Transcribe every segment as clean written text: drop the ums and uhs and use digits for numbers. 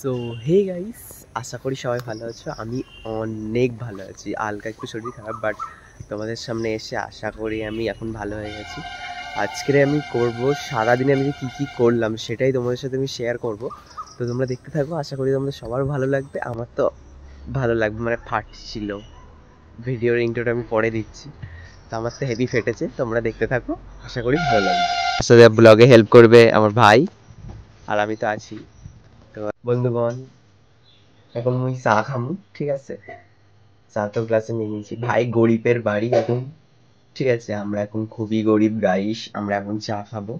So hey guys, আশা করি সবাই ভালো আছো। আমি অনেক ভালো আছি। হালকা একটু শরীর খারাপ, বাট তোমাদের সামনে এসে আশা করি আমি এখন ভালো হয়ে গেছি। আজকে আমি করব সারাদিনে আমি যে কী কী করলাম সেটাই তোমাদের সাথে আমি শেয়ার করব। তো তোমরা দেখতে থাকো, আশা করি তোমাদের সবার ভালো লাগবে। আমার তো ভালো লাগবে, মানে ফাটছিল। ভিডিওর ইন্ট্রোটা আমি পরে দিচ্ছি। তো আমার তো হেভি ফেটেছে, তোমরা দেখতে থাকো, আশা করি ভালো লাগবে। সাথে ব্লগে হেল্প করবে আমার ভাই, আর আমি তো আছি। তো বন্ধুগণ, এখন মুই চা খামু, ঠিক আছে? চা তো গ্লাসে নিয়ে নিয়েছি। ভাই গরিবের বাড়ি এখন, ঠিক আছে? আমরা এখন খুবই গরিব গাইস। আমরা এখন চা খাবো,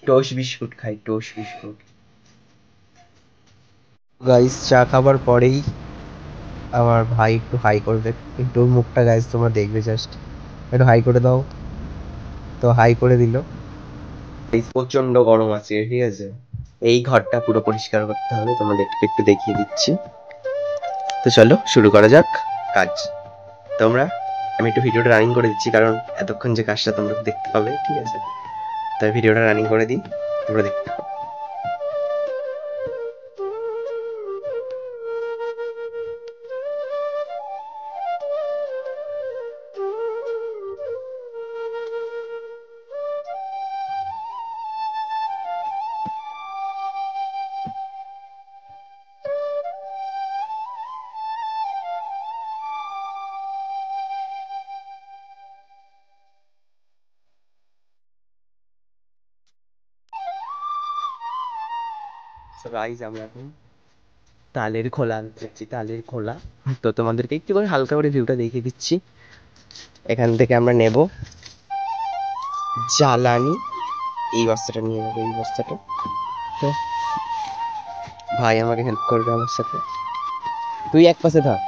টোস্ট বিস্কুট খাই, টোস্ট বিস্কুট। গাইস চা খাবার পরেই আমার ভাই একটু হাই করবে। একটু মুখটা গাইস তোমরা দেখবে, জাস্ট একটু হাই করে দাও। তো হাই করে দিল। প্রচন্ড গরম আছে, ঠিক আছে? এই ঘরটা পুরো পরিষ্কার করতে হবে, তোমাদের একটু দেখিয়ে দিচ্ছি। তো চলো শুরু করা যাক কাজ। তোমরা, আমি একটু ভিডিওটা রানিং করে দিচ্ছি, কারণ এতক্ষণ যে কাজটা তোমরা দেখতে পাবে, ঠিক আছে? তাই ভিডিওটা রানিং করে দিই, তোমরা দেখতে পাবে। গাইস আমরা এখন তালের খোলা আনতে যাচ্ছি, তালের খোলা। তো তোমাদেরকে একটু করে হালকা করে ভিউটা দেখিয়ে দিচ্ছি। এখান থেকে আমরা নেব জ্বালানি। এই বস্তাটা নিয়ে নেবো, এই বস্তাটা। তো ভাই আমাকে হেল্প করবে আমার সাথে। তুই এক পাশে থাক।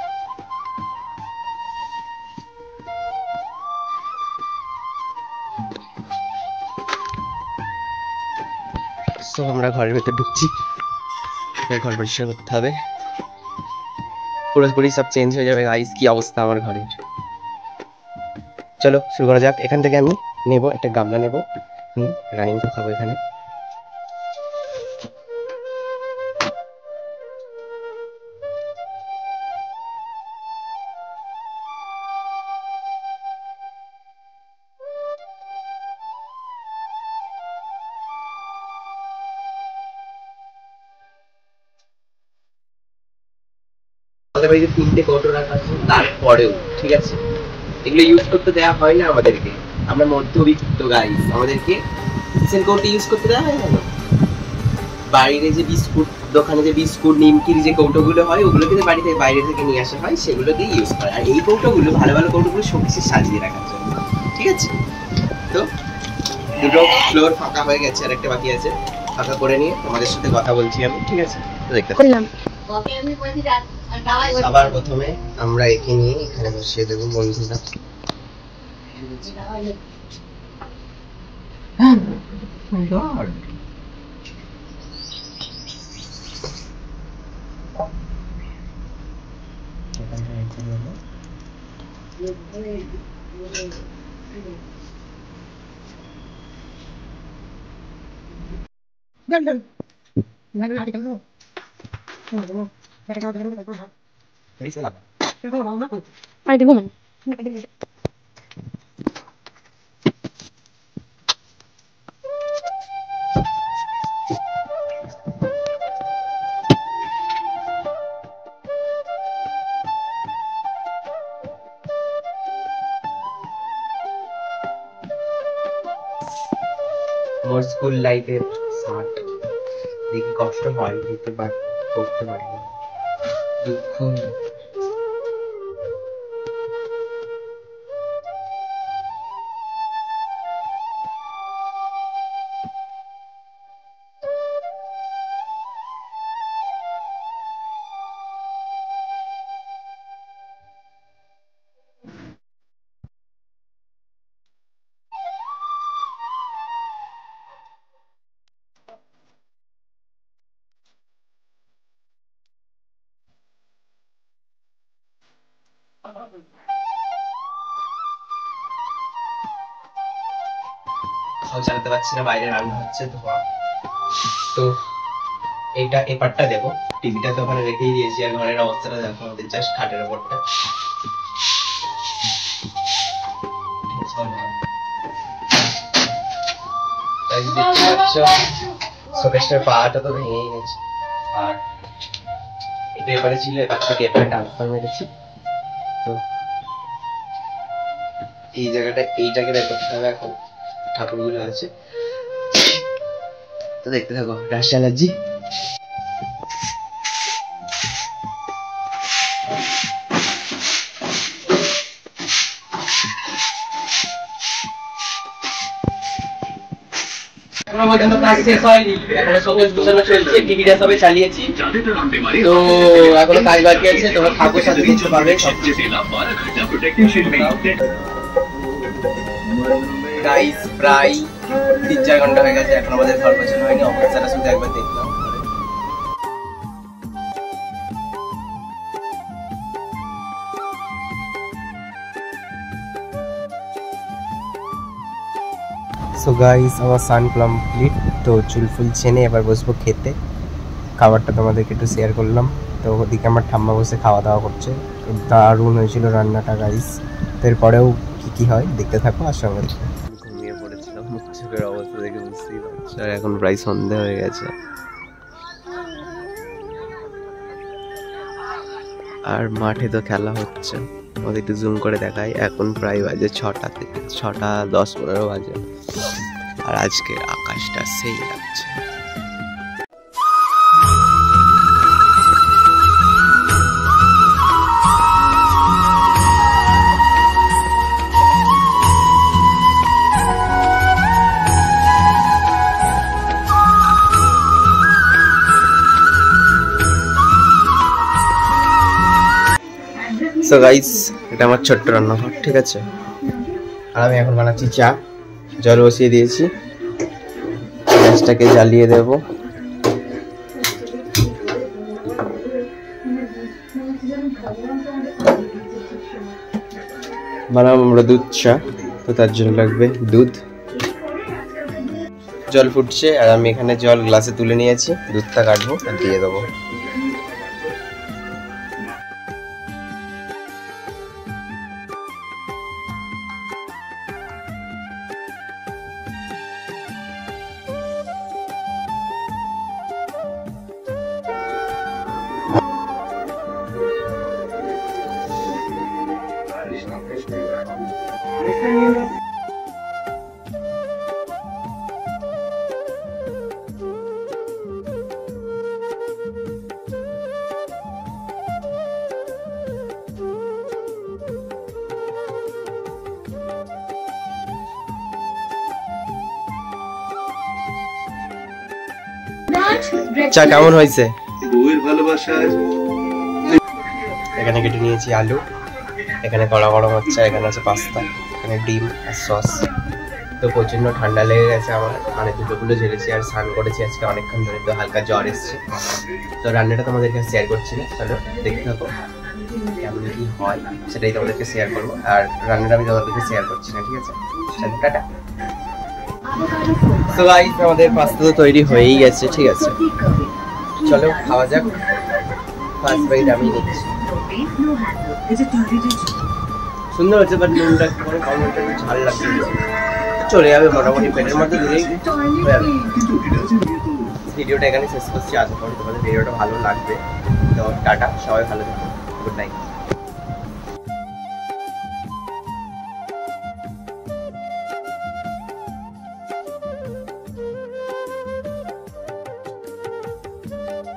তো আমরা ঘরের ভেতর ঢুকছি, ঘর পরিষ্কার করতে হবে। পুরোপুরি সব চেঞ্জ হয়ে যাবে গাইস, কি অবস্থা আমার ঘরের। চলো শুরু করা যাক। এখান থেকে আমি নেব একটা গামলা, নেব রানিং তো খাবো এখানে। আমাদের বাড়িতে 3টে কৌটো রাখা আছে, তারপরেও ঠিক আছে, এগুলো ইউজ করতে দেওয়া হয় না আমাদেরকে। আমরা মধ্যবিত্ত গাইস, আমাদেরকে কিচেন কৌটো ইউজ করতে দেওয়া হয় না। বাইরে যে বিস্কুট দোকানে যে বিস্কুট নিমকির যে কৌটোগুলো হয়, ওগুলো কিন্তু বাড়িতে বাইরে থেকে নিয়ে আসা হয়, সেগুলোকেই ইউজ করে। আর এই কৌটোগুলো, ভালো ভালো কৌটোগুলো শোকেসে সাজিয়ে রাখার জন্য, ঠিক আছে? তো দুটো ফ্লোর ফাঁকা হয়ে গেছে, আর একটা বাকি আছে। ফাঁকা করে নিয়ে তোমাদের সাথে কথা বলছি আমি, ঠিক আছে? তো দেখতে করলাম। সবার প্রথমে আমরা একে নিয়ে এখানে বসিয়ে দেবো বন্ধুরা। My God. মোর স্কুল লাইফের শার্ট দেখি কষ্ট হয় দিতে, বাট করতে পারি না, দুঃখ। চালাতে পারছি না, বাইরে রান্না হচ্ছে, ধোয়া। তো এইটা এই পার্টটা দেখো, টিভিটা তো ওখানে রেখেই দিয়েছি, আর ঘরের অবস্থাটা দেখো আমাদের জাস্ট খাটের উপরটা। শোকেসটার পাটা তো ভেঙেই গেছে, আর এটা এবারে ছিল, এবার থেকে এবারে ট্রান্সফার মেরেছি। তো এই জায়গাটা এইটাকে করতে হবে, এখন ঠাকুরগুলো আছে তো দেখতে থাকো। রাশ অ্যালার্জি এখনো পর্যন্ত কাজ শেষ হয়নি, এখনো শোকেস গোছানো চলছে, টিভিটা সবে চালিয়েছি, তো এখনো কাজ বাকি আছে। তোমরা থাকো, সাথে কিছু পাবে। গাইস প্রায় 3-4 ঘন্টা হয়ে গেছে, এখন আমাদের ঘর গোছানো হয়নি, অবস্থাটা শুধু একবার দেখলাম। সো গাইস আমার সান কমপ্লিট, তো চুল ফুল ছেনে এবার বসবো খেতে। খাবারটা তোমাদেরকে একটু শেয়ার করলাম। তো ওদিকে আমার ঠাম্মা বসে খাওয়া দাওয়া করছে, দারুণ হয়েছিল রান্নাটা গাইস। তো এরপরেও কি কি হয় দেখতে থাকো আর সঙ্গে ঘুমিয়ে পড়েছিলাম, চোখের অবস্থা দেখে বুঝতেই পারছো। আর এখন প্রায় সন্ধ্যা হয়ে গেছে, আর মাঠে তো খেলা হচ্ছে। আমাদের একটু জুম করে দেখাই, এখন প্রায় বাজে 6টা থেকে 6:10-15 বাজে, আর আজকের আকাশটা সেই লাগছে। সো গাইস এটা আমার ছোট্ট রান্নাঘর, ঠিক আছে। আর আমি এখন বানাচ্ছি চা, জল বসিয়ে দিয়েছি, গ্যাসটাকে জ্বালিয়ে দেব। বানাবো আমরা দুধ চা, তো তার জন্য লাগবে দুধ। জল ফুটছে, আর আমি এখানে জল গ্লাসে তুলে নিয়েছি, দুধটা কাটবো আর দিয়ে দেবো। চা কেমন হয়েছে? বউয়ের ভালোবাসায় এখানে কেটে নিয়েছি আলু, এখানে কড়া গরম হচ্ছে, এখানে আছে পাস্তা, এখানে ডিম আর সস। তো প্রচন্ড ঠান্ডা লেগে গেছে আমার, মানে দুটোগুলো ঝেড়েছি আর স্নান করেছি আজকে অনেকক্ষণ ধরে, তো হালকা জ্বর এসছে। তো রান্নাটা তোমাদেরকে শেয়ার করছি না, চলো দেখতে থাকো কেমন কি হয়, সেটাই তোমাদেরকে শেয়ার করবো। আর রান্নাটা আমি তোমাদেরকে শেয়ার করছি না, ঠিক আছে। চলো টাটা। তো গাইস আমাদের পাস্তা তো তৈরি হয়েই গেছে, ঠিক আছে, চলো খাওয়া যাক। ফার্স্ট বাইট আমি নিচ্ছি। সুন্দর হচ্ছে, বাট নুনটা একটু করে কম হচ্ছে, ঝাল লাগছে, চলে যাবে মোটামুটি পেটের মধ্যে দিলেই হয়ে যাবে। ভিডিওটা এখানে শেষ করছি, আশা করি তোমাদের ভিডিওটা ভালো লাগবে। তো টাটা, সবাই ভালো থাকো, গুড নাইট।